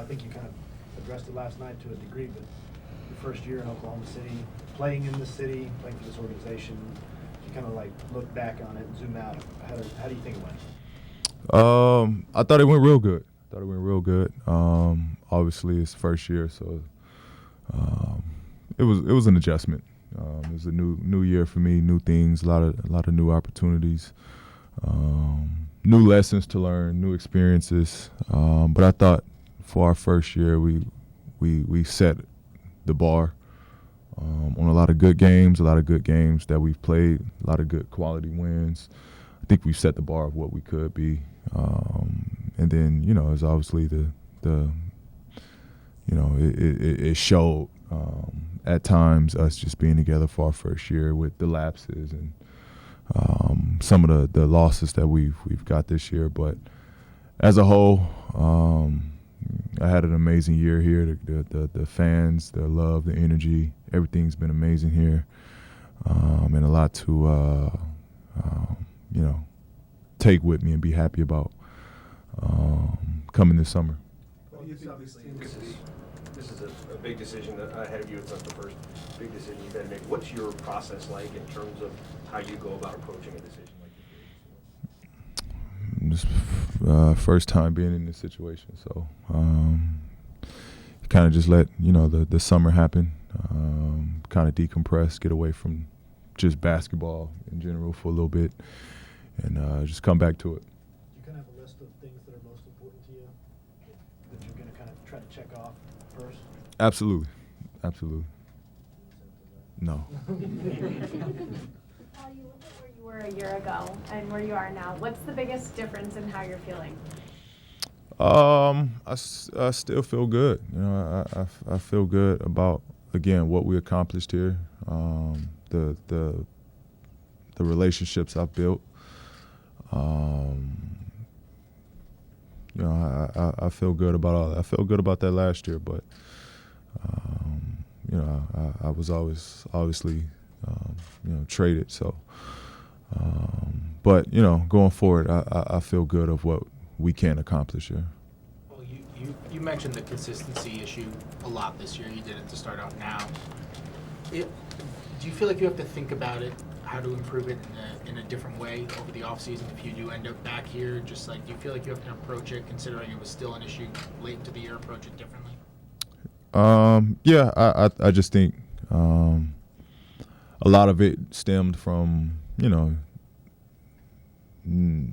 think you kind of addressed it last night to a degree, but your first year in Oklahoma City, playing in this city, playing for this organization, you kind of like look back on it and zoom out. How do you think it went? I thought it went real good. Obviously, it's first year, so it was an adjustment. It was a new year for me, new things, a lot of new opportunities, new lessons to learn, new experiences. But I thought for our first year, we set the bar on a lot of good games that we've played, a lot of good quality wins. I think we've set the bar of what we could be. And then, it's obviously it showed at times us just being together for our first year with the lapses and some of the losses that we've got this year. But as a whole, I had an amazing year here. The fans, the love, the energy, everything's been amazing here, and a lot to take with me and be happy about coming this summer. Well, obviously, this is a big decision ahead of you. It's not the first big decision you've had to make. What's your process like in terms of how you go about approaching a decision like this? This first time being in this situation, so kind of just let the summer happen, kind of decompress, get away from just basketball in general for a little bit, and just come back to it. Do you kind of have a list of things that are most important to you that you're going to kind of try to check off first? Absolutely. No. Paul, you look at where you were a year ago and where you are now. What's the biggest difference in how you're feeling? I still feel good. I feel good about, again, what we accomplished here, the relationships I've built. I feel good about all that. I felt good about that last year, but I was always obviously traded. So, but going forward, I feel good of what we can accomplish here. Well, you mentioned the consistency issue a lot this year. You did it to start out now. Do you feel like you have to think about it, how to improve it in a different way over the offseason if you do end up back here? Just like, do you feel like you have to approach it, considering it was still an issue late into the year, approach it differently? Yeah, I just think a lot of it stemmed from,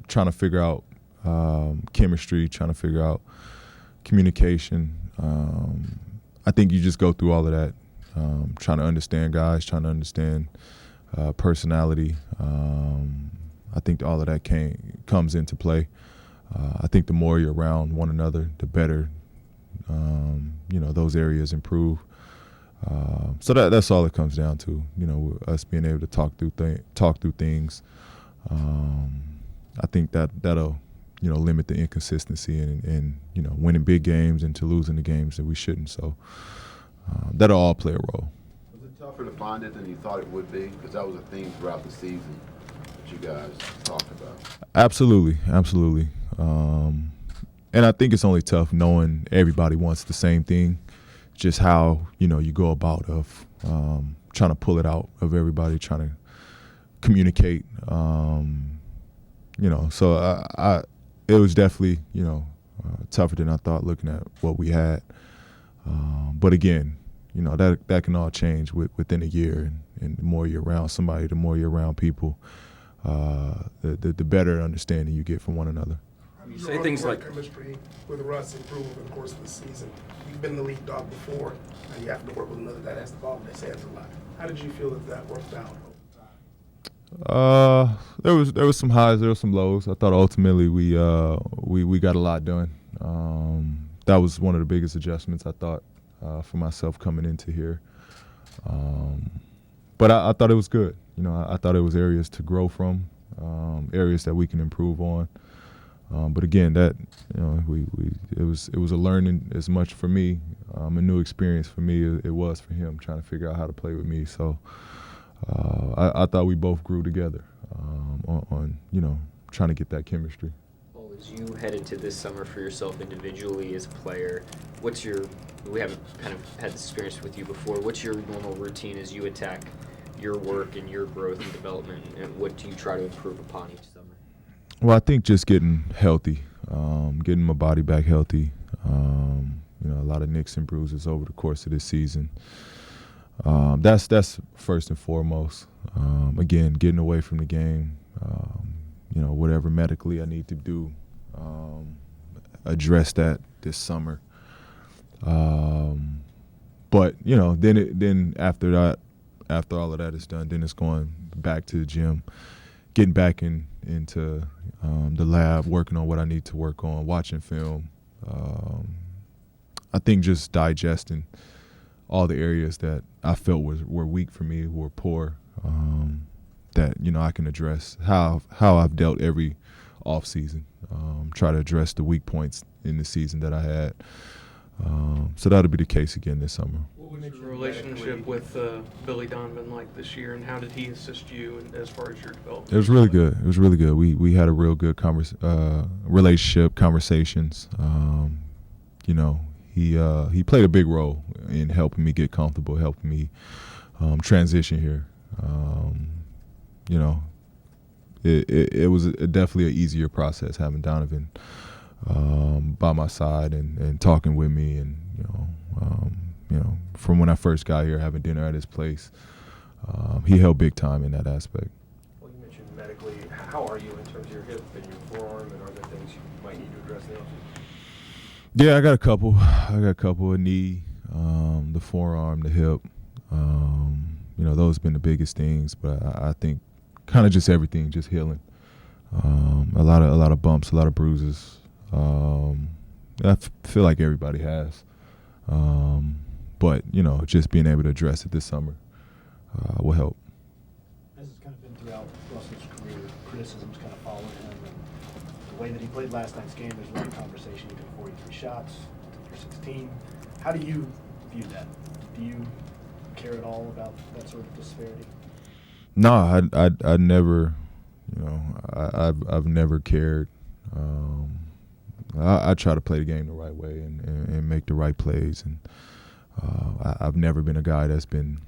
trying to figure out chemistry, trying to figure out communication. I think you just go through all of that, trying to understand guys, trying to understand personality. I think all of that comes into play. I think the more you're around one another, the better those areas improve. So that's all it comes down to. Us being able to talk through things. I think that'll limit the inconsistency and winning big games and to losing the games that we shouldn't. So that'll all play a role. Was it tougher to find it than you thought it would be? Because that was a theme throughout the season that you guys talked about. Absolutely. And I think it's only tough knowing everybody wants the same thing. Just how you go about of trying to pull it out of everybody, trying to communicate. So it was definitely tougher than I thought looking at what we had. But again, that can all change within a year, and the more you're around somebody, the more you're around people, the better understanding you get from one another. You say things like chemistry with Russ improve over the course of the season. You've been the lead dog before, and you have to work with another that has the ball in his hands a lot. How did you feel that worked out over time? There was some highs, there was some lows. I thought ultimately we got a lot done. That was one of the biggest adjustments I thought for myself coming into here. But I thought it was good. I thought it was areas to grow from, areas that we can improve on. But again, that it was a learning as much for me, a new experience for me. It was for him trying to figure out how to play with me. So I thought we both grew together on trying to get that chemistry. Well, as you head into this summer for yourself individually as a player, we haven't kind of had this experience with you before, what's your normal routine as you attack your work and your growth and development, and what do you try to improve upon each summer? Well, I think just getting healthy, getting my body back healthy. A lot of nicks and bruises over the course of this season. That's first and foremost. Again, getting away from the game. Whatever medically I need to do, address that this summer. But then after all of that is done, then it's going back to the gym, getting back into the lab, working on what I need to work on, watching film. I think just digesting all the areas that I felt were weak for me, were poor, that I can address. How I've dealt every off season, try to address the weak points in the season that I had. So that'll be the case again this summer. What was your relationship with Billy Donovan like this year, and how did he assist you as far as your development? It was really good. It was really good. We had a real good relationship, conversations. He played a big role in helping me get comfortable, helping me transition here. It was definitely an easier process having Donovan by my side and talking with me, and from when I first got here, having dinner at his place, he helped big time in that aspect. Well, you mentioned medically. How are you in terms of your hip and your forearm, and are there things you might need to address now? Yeah, I got a couple. A knee, the forearm, the hip. Those have been the biggest things, but I think kind of just everything, just healing. A lot of bumps, a lot of bruises. I feel like everybody has. But just being able to address it this summer will help. As it's kind of been throughout Russell's career, criticisms kind of following him, and the way that he played last night's game, there's a lot of conversation. He took 43 shots, took 16. How do you view that? Do you care at all about that sort of disparity? No, I never, I've never cared. I try to play the game the right way and make the right plays, and I've never been a guy that's been,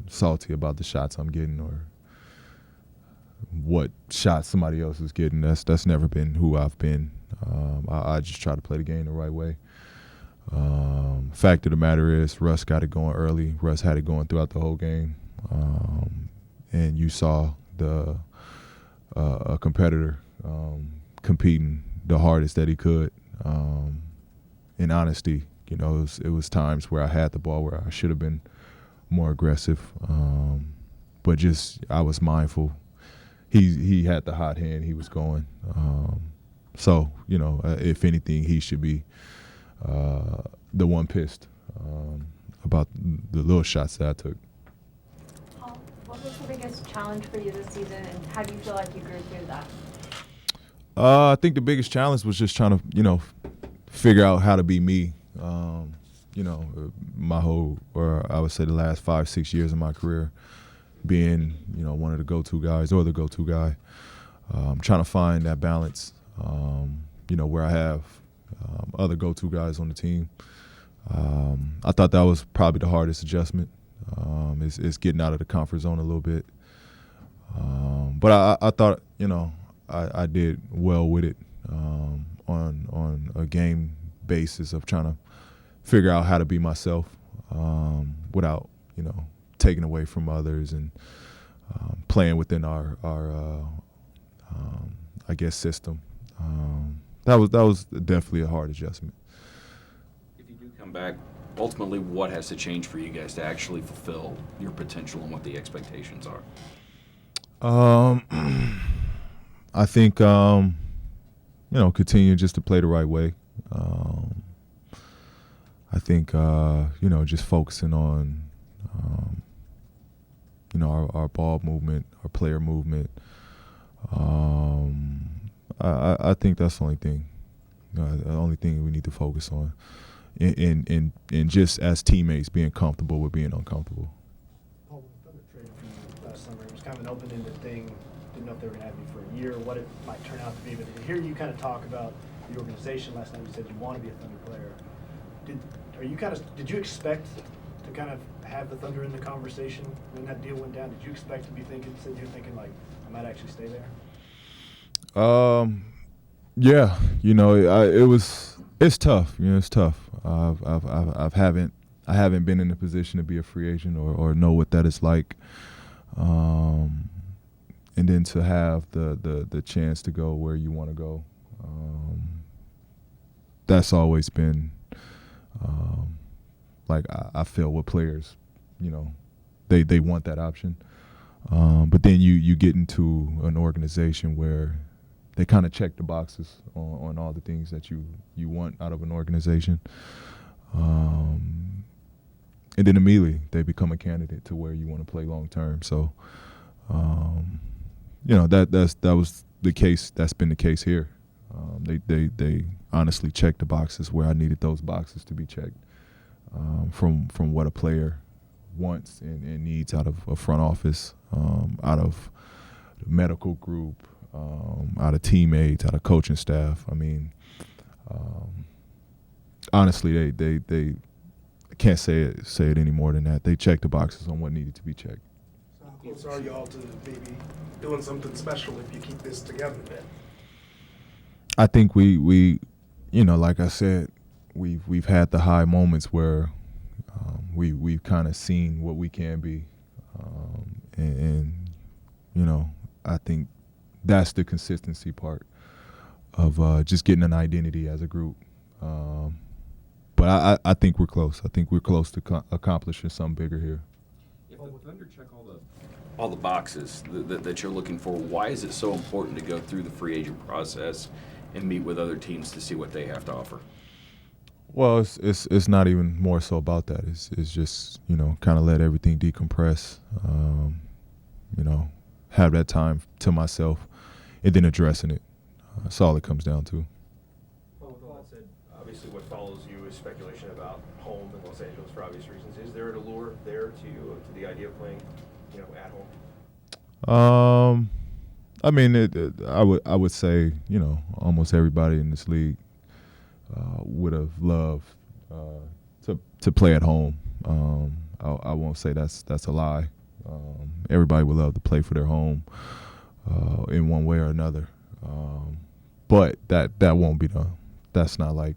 salty about the shots I'm getting or what shots somebody else is getting. That's never been who I've been. I just try to play the game the right way. Fact of the matter is, Russ got it going early. Russ had it going throughout the whole game, and you saw a competitor competing the hardest that he could. In honesty, it was times where I had the ball where I should have been more aggressive, but just I was mindful. He had the hot hand. He was going. So if anything, he should be the one pissed about the little shots that I took. Paul, what was the biggest challenge for you this season, and how do you feel like you grew through that? I think the biggest challenge was just trying to, figure out how to be me. My whole, or I would say the last 5-6 years of my career, being, one of the go-to guys or the go-to guy. Trying to find that balance, where I have other go-to guys on the team. I thought that was probably the hardest adjustment, is getting out of the comfort zone a little bit. But I thought, I did well with it on a game basis of trying to figure out how to be myself without, taking away from others and playing within our I guess, system. That was definitely a hard adjustment. If you do come back, ultimately what has to change for you guys to actually fulfill your potential and what the expectations are? I think, continue just to play the right way. I think, just focusing on, our ball movement, our player movement. I think that's the only thing. The only thing we need to focus on. And just as teammates, being comfortable with being uncomfortable. Paul, when Thunder traded for you last summer, it was kind of an open-ended thing. didn't know if they were going to have you for a year, what it might turn out to be. But to hear you kind of talk about the organization last night, you said you want to be a Thunder player. Did you expect to kind of have the Thunder in the conversation when that deal went down? Did you expect to be thinking like, I might actually stay there? Yeah, you know, it's tough. You know, it's tough. I haven't been in a position to be a free agent or know what that is like. And then to have the chance to go where you want to go, that's always been like I feel with players, you know, they want that option. But then you get into an organization where they kind of check the boxes on all the things that you want out of an organization. And then immediately they become a candidate to where you want to play long term. So, you know, that was the case. That's been the case here. They honestly checked the boxes where I needed those boxes to be checked, from what a player wants and needs out of a front office, out of the medical group, out of teammates, out of coaching staff. I mean, honestly, they I can't say it any more than that. They checked the boxes on what needed to be checked. So how close are y'all to maybe doing something special if you keep this together, man? I think we you know, like I said, we've had the high moments where we've kind of seen what we can be, and you know, I think that's the consistency part of just getting an identity as a group. But I think we're close. I think we're close to accomplishing something bigger here. If the Thunder check all the boxes that you're looking for, why is it so important to go through the free agent process and meet with other teams to see what they have to offer? Well, it's not even more so about that. It's just, you know, kind of let everything decompress. You know, have that time to myself, and then addressing it. That's all it comes down to. Well, with all that said, obviously what follows you is speculation about home in Los Angeles for obvious reasons. Is there an allure there to the idea of playing, you know, at home? I mean, I would say, you know, almost everybody in this league would have loved to play at home. I won't say that's a lie. Everybody would love to play for their home in one way or another. But that won't be that's not like,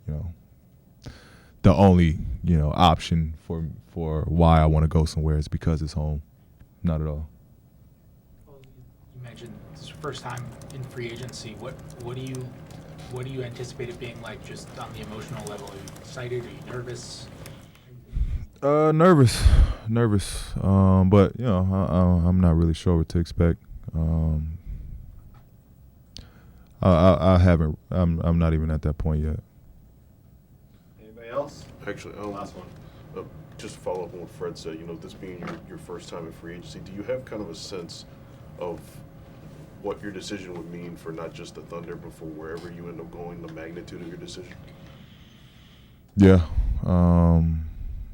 you know, the only, you know, option for why I want to go somewhere is because it's home. Not at all. Well, you mentioned this is your first time in free agency. What do you anticipate it being like, just on the emotional level? Are you excited? Are you nervous? Nervous. But you know, I'm not really sure what to expect. I haven't. I'm not even at that point yet. Anybody else? Actually, Last one. just to follow up on what Fred said, you know, this being your first time in free agency, do you have kind of a sense of what your decision would mean for not just the Thunder, but for wherever you end up going, the magnitude of your decision? Yeah.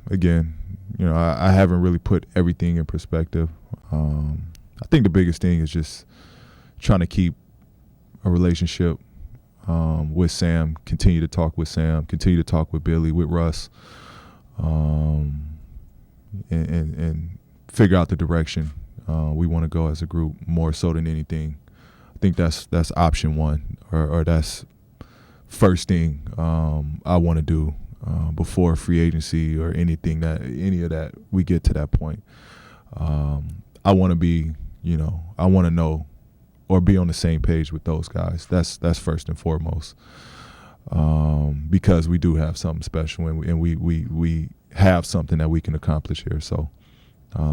Again, you know, I haven't really put everything in perspective. I think the biggest thing is just trying to keep a relationship with Sam, continue to talk with Sam, continue to talk with Billy, with Russ, and figure out the direction we want to go as a group more so than anything. I think that's option one, or that's first thing I want to do before free agency or any of that we get to that point. I want to be, you know, I want to know or be on the same page with those guys. That's first and foremost, because we do have something special and we have something that we can accomplish here. So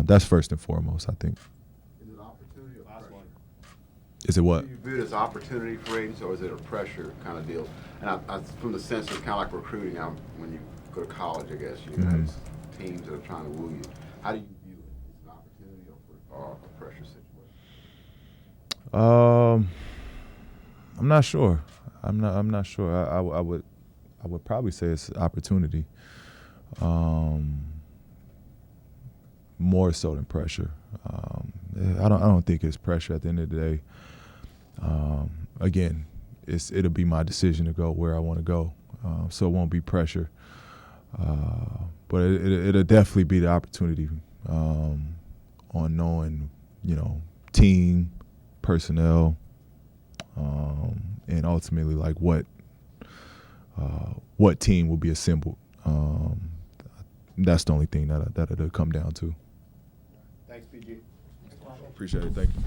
that's first and foremost, I think. Is it opportunity or pressure? Is it what? Do you view it as opportunity for agents, or is it a pressure kind of deal? And I from the sense it's kind of like recruiting. When you go to college, I guess you have teams that are trying to woo you. How do you view it? Is it an opportunity or a pressure situation? I'm not sure. I'm not sure. I would probably say it's opportunity, more so than pressure. I don't think it's pressure at the end of the day. Again, it'll be my decision to go where I want to go, so it won't be pressure. But it'll definitely be the opportunity on knowing, team, personnel, and ultimately like what team will be assembled. That's the only thing that it'll come down to. Thanks, BG. Appreciate it. Thank you.